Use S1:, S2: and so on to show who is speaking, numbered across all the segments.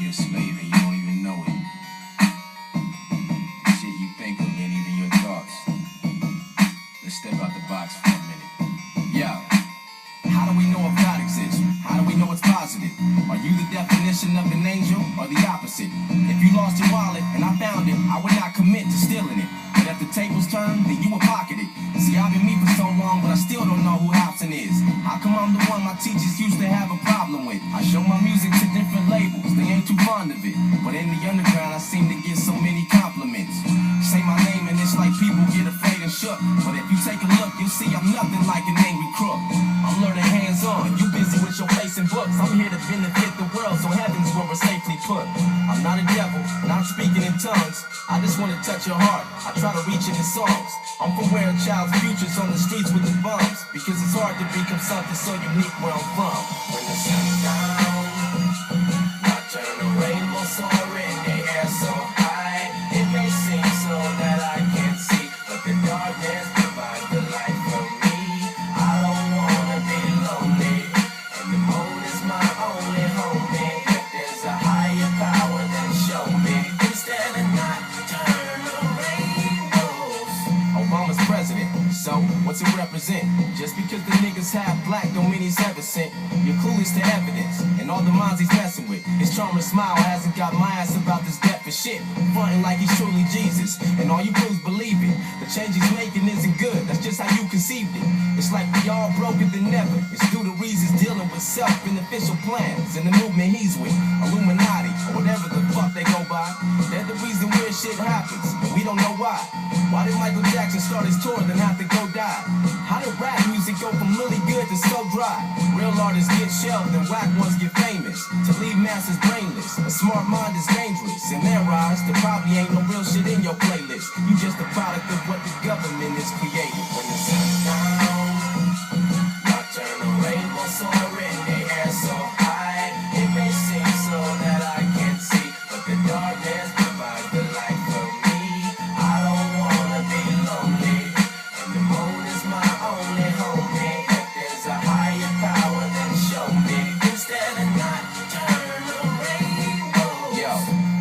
S1: a slave and you don't even know it. The shit you think of ain't even your thoughts. Let's step out the box for a minute. Yo, how do we know if God exists? How do we know it's positive? Are you the definition of an angel or the opposite? If you lost your wallet and I found it, I would not commit to stealing it. But if the tables turn, then you would pocket it. See, I've been me for so long, but I still don't know who Hobson is. How come I'm the one my teachers used to have a problem with? I show my music to different labels, they ain't too fond of it. But in the underground, I seem to get so many compliments. Say my name and it's like people get afraid and shook. But if you take a look, you'll see I'm nothing like an angry crook. I'm learning hands-on, you busy with your face and books. I'm here to benefit the world, so heaven's where we're safely put. I'm not a devil, not speaking in tongues. I just want to touch your heart, I try to reach it in songs. I'm for wearing child's futures on the streets with the bums, because it's hard to become something so unique where I'm from. When the sun's down, nocturnal rainbow soaring, the air so high. It may seem so that I can't see, but the darkness provides the light for me. I don't wanna be lonely, and the moon is my only homie. If there's a higher power, then show me. Instead of nocturnal rainbows. Obama's president, so what's it represent? Just because the niggas half black don't mean he's heaven sent. You're clueless to evidence, and all the minds he's messing with. His charming smile hasn't got my ass about this death for shit. Frontin' like he's truly Jesus, and all you fools believe it. The change he's making isn't good, that's just how you conceived it. It's like we all broker than never. It's due to reasons dealing with self-beneficial plans and the movement he's with. Illuminati, or whatever the fuck they go by. They're the reason weird shit happens, and we don't know why. Why did Michael Jackson start his tour then have to go die? How did rap music go from really good to so dry? Real artists get shelved and whack ones get famous. To leave masses brainless, a smart mind is dangerous. In their eyes, there probably ain't no real shit in your playlist. You just a product of what the government is creating. When the sun's down, nocturnal rainbow soaring, the air so high. It may seem so that I can't see, but the darkness provides the light for me. I don't wanna be lonely, and the moon is my only homie. If there's a higher power, then show me. Instead of nocturnal rainbows. Yo,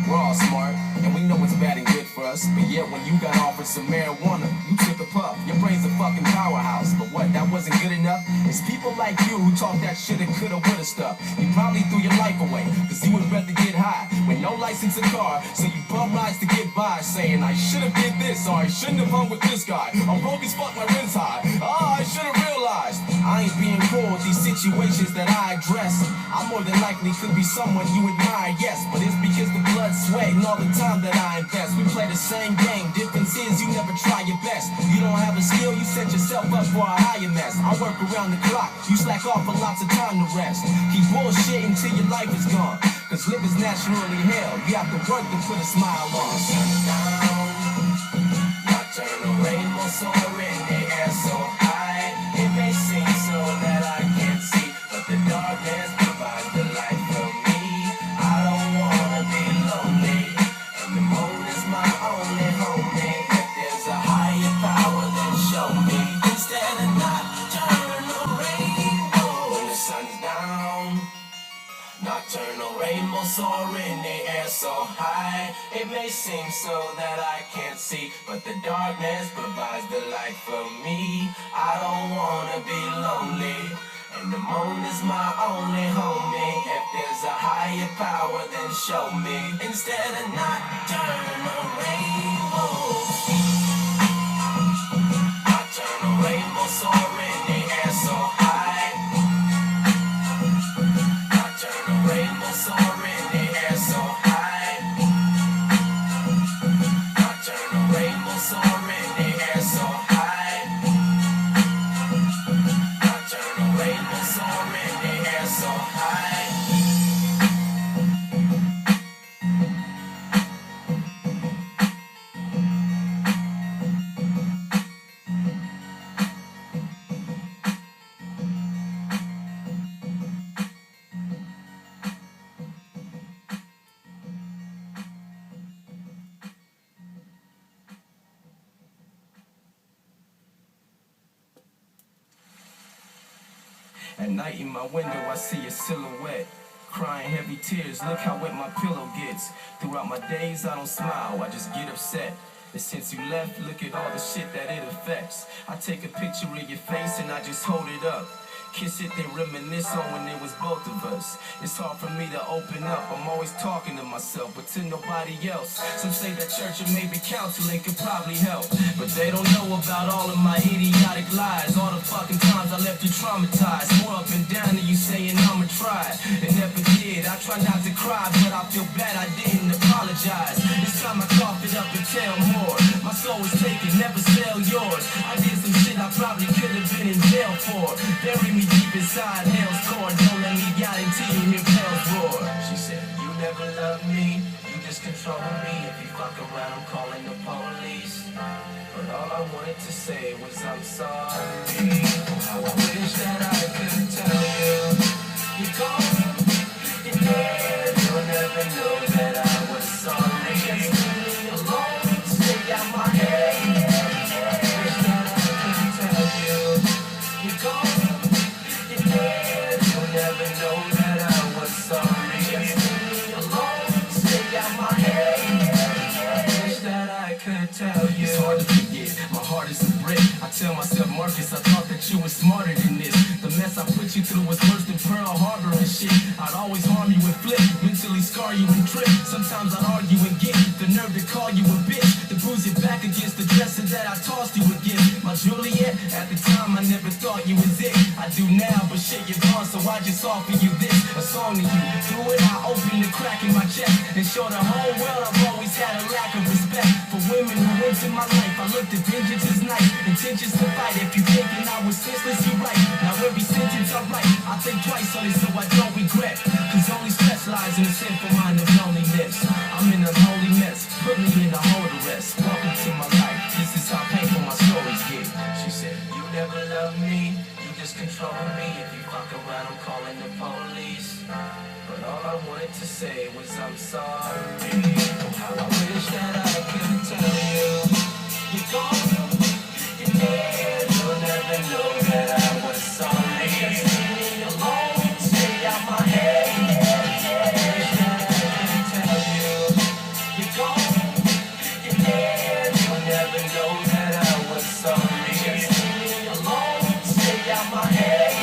S1: we're all smart, and we know what's bad and good for us. But yet when you got offered some marijuana, you took a puff. Your brain's a fucking powerhouse. But what, that wasn't good enough? It's people like you who talk that shit and coulda, woulda stuff. You probably threw your life away, cause you would rather get high with no license in car. So you bum rides to get by, saying I should've did this, or I shouldn't have hung with this guy. I'm broke as fuck, my rent's high. I should've realized I ain't being cool with these situations that I address. I more than likely could be someone you admire, yes, but it's because the blood, sweat, and all the time that I invest. We play the same game, difference is you never try your best. You don't have a skill, you set yourself up for a higher mess. I work around the clock, you slack off for lots of time to rest. Keep bullshit until your life is gone, cause living's naturally hell. You have to work to put a smile on. Sun's down, nocturnal rainbow soaring, the air so high. It may seem so that I can't see, but the darkness provides the light for me. I don't wanna be lonely, and the moon is my only homie. If there's a higher power, then show me. Instead of nocturnal rainbow. When the sun's down, nocturnal rainbow soaring, the air so high. It may seem so that I can't see, but the darkness provides the light for me. I don't wanna be lonely, and the moon is my only homie. If there's a higher power, then show me. Instead of nocturnal rainbows. Nocturnal rainbow soaring, the air so high. Nocturnal rainbow soaring, the air so high. Nocturnal rainbow soaring, the air so high. Nocturnal rainbow soaring, the air so high. At night in my window I see a silhouette. crying heavy tears. Look how wet my pillow gets. Throughout my days I don't smile, I just get upset. And since you left, look at all the shit that it affects. I take a picture of your face and I just hold it up. Kiss it, then reminisce on when it was both of us. It's hard for me to open up, I'm always talking to myself, but to nobody else. Some say that church or maybe counseling could probably help, but they don't know about all of my idiotic lies. All the fucking times I left you traumatized. More up and down to you saying I'ma try, and never did. I try not to cry, but I feel bad I didn't apologize. This time I cough it up and tell more. My soul was taken, never sell yours. I did some shit I probably could have been in jail for. Bury me deep inside hell's core. Don't let me get into you, hear bells roar. She said, you never loved me, you just control me. If you fuck around, I'm calling the police. But all I wanted to say was I'm sorry. How I wish that I could tell you. You're gone, you're dead. You'll never know that I was sorry. Just leave me alone, stay out my head. Wish that I could tell you. You're gone, you're dead. You'll never know that I was sorry. Just leave me alone, stay out my head. Wish that I could tell you. It's hard to forget, my heart is a brick. I tell myself, Marcus, I thought that you were smarter than this. The mess I put you through was worse than Pearl Harbor and shit. I'd always harm you and flip, mentally scar you and trip. Sometimes I'd argue and get the nerve to call you a bitch, to bruise your back against the dresser that I tossed you against. My Juliet, at the time I never thought you was it. I do now, but shit, you're gone, so I just offer you this, a song to you. Through it, I open the crack in my chest and show the whole world I've always had a lack of respect for women who into my life. I looked at vengeance as nice, intentions to fight. If you thinking I was senseless, you're right. Now every sentence I write, I think twice on it so I don't regret. Cause only stress lies in the sinful mind of loneliness. I'm in a holy mess, put me in a hold arrest. Welcome to my life, this is how painful my stories get. She said, you never loved me, you just control me. If you fuck around, I'm calling the police. But all I wanted to say was I'm sorry. How I wish that I could tell you. You're gone, you're dead. You'll never know that I was sorry. Just leave me alone, stay out my head. Wish that I could tell you. You're gone, you're dead. You'll never know that I was sorry. Just leave me alone, stay out my head.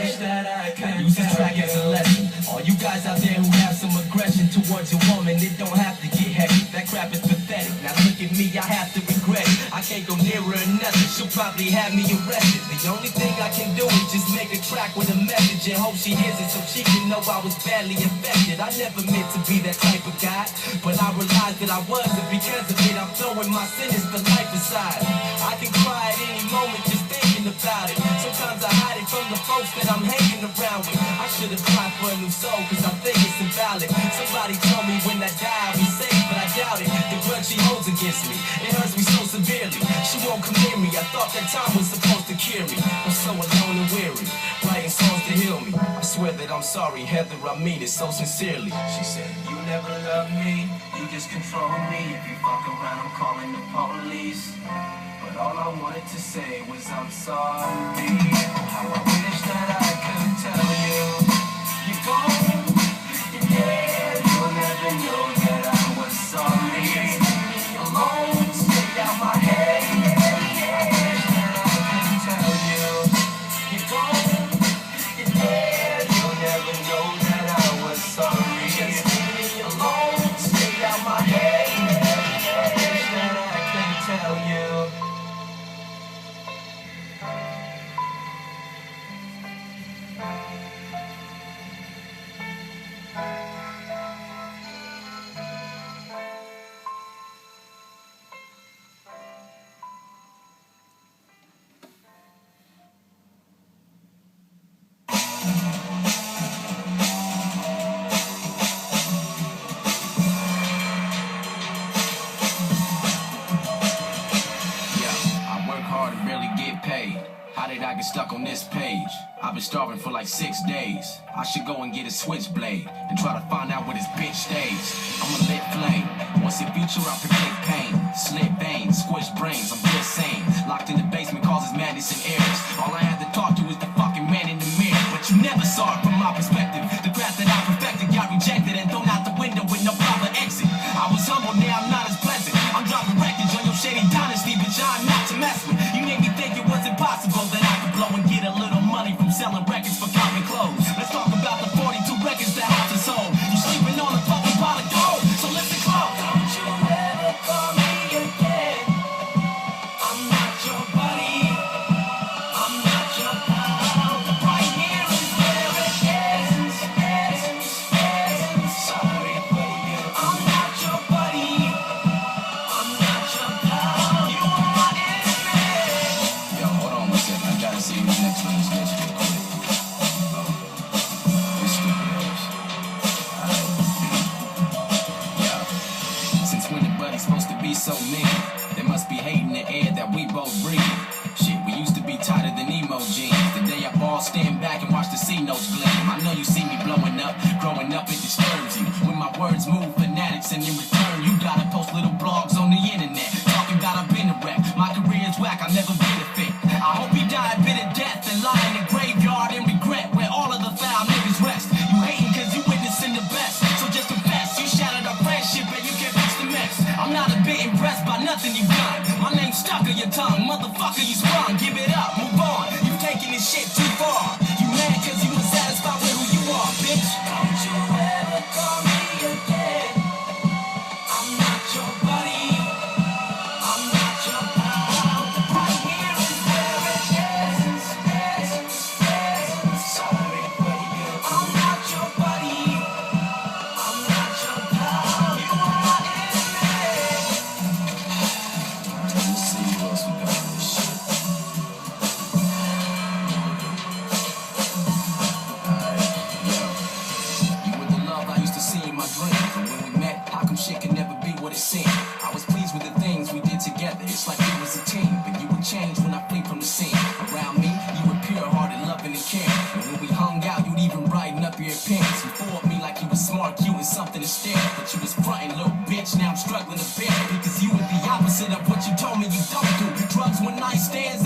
S1: Wish that I could use this track as a lesson. All you guys out there who have some aggression towards your woman, it don't have to get hectic. That crap is pathetic. Now look at me, I have to regret it. I can't go near her or nothing, she'll probably have me arrested. The only thing I can do is just make a track with a message and hope she hears it so she can know I was badly affected. I never meant to be that type of guy, but I realized that I was, and because of it I'm throwing my sinister life aside. I can cry at any moment just thinking about it. Sometimes I hide it from the folks that I'm hanging around with. I should have tried for a new soul cause I think it's invalid. Somebody told me when I die I'll be safe, but I doubt it. The grudge she holds against me, it hurts me so severely. She won't come near me, I thought that time was supposed to cure me. I'm so alone and weary, writing songs to heal me. I swear that I'm sorry, Heather, I mean it so sincerely. She said, you never loved me, you just control me. If you fuck around, I'm calling the police. But all I wanted to say was I'm sorry. How I wish that I could tell you. You're gone, you're dead. You'll never know that I was sorry. Just leave me alone, stay out my head. I wish that I could tell you. You're gone, you're dead. You'll never know that I was sorry. Just leave me alone, stay out my head. I wish that I could tell you. I get stuck on this page. I've been starving for like 6 days. I should go and get a switchblade and try to find out where this bitch stays. I'm a lit flame. Once it future, I predict pain. Slit veins, squished brains, I'm just sane. Locked in the basement causes madness and errors. All I had to talk to is the fucking man in the mirror. But you never saw it from my perspective. The grass so mean. There must be hate in the air that we both breathe. Shit, we used to be tighter than emo jeans. The day I ball, stand back and watch the C notes gleam. I know you see me blowing up, growing up, it disturbs you. When my words move fanatics, and in return, you gotta post little blogs on the internet. Talking about I've been a wreck, my career is whack, I'll never benefit. I hope you die a bitter death and lie in a graveyard in regret, where all of the foul niggas rest. You hating cause you witnessing the best, so just confess, you shattered our friendship and you can't fix the mess. I'm not a bit impressed by nothing you've done. My name's stuck on your tongue, motherfucker, you sprung. Give it up, move on, you've taken this shit too far. You mad cause you were satisfied with who you are, bitch. Don't you ever call me again. I'm not your buddy, I'm not your pal. Right here is where it ends. Sorry, baby, I'm not your buddy, I'm not your pal. You are my enemy. Let's see who else we got in this shit. Alright, yo. You were the love I used to see in my dreams. And when we met, how come shit could never be what it seemed? I was pleased with the things we did together. It's like we was a team, but you would change when I flee from the scene. Around me, you were pure-hearted, loving and caring. And when we hung out, you'd even brighten up your appearance. You fooled me like you was smart, cute, and something to stare at. But you was frontin', little bitch. Now I'm struggling to bear it because you were the opposite of what you told me you don't do. Drugs, one night stands,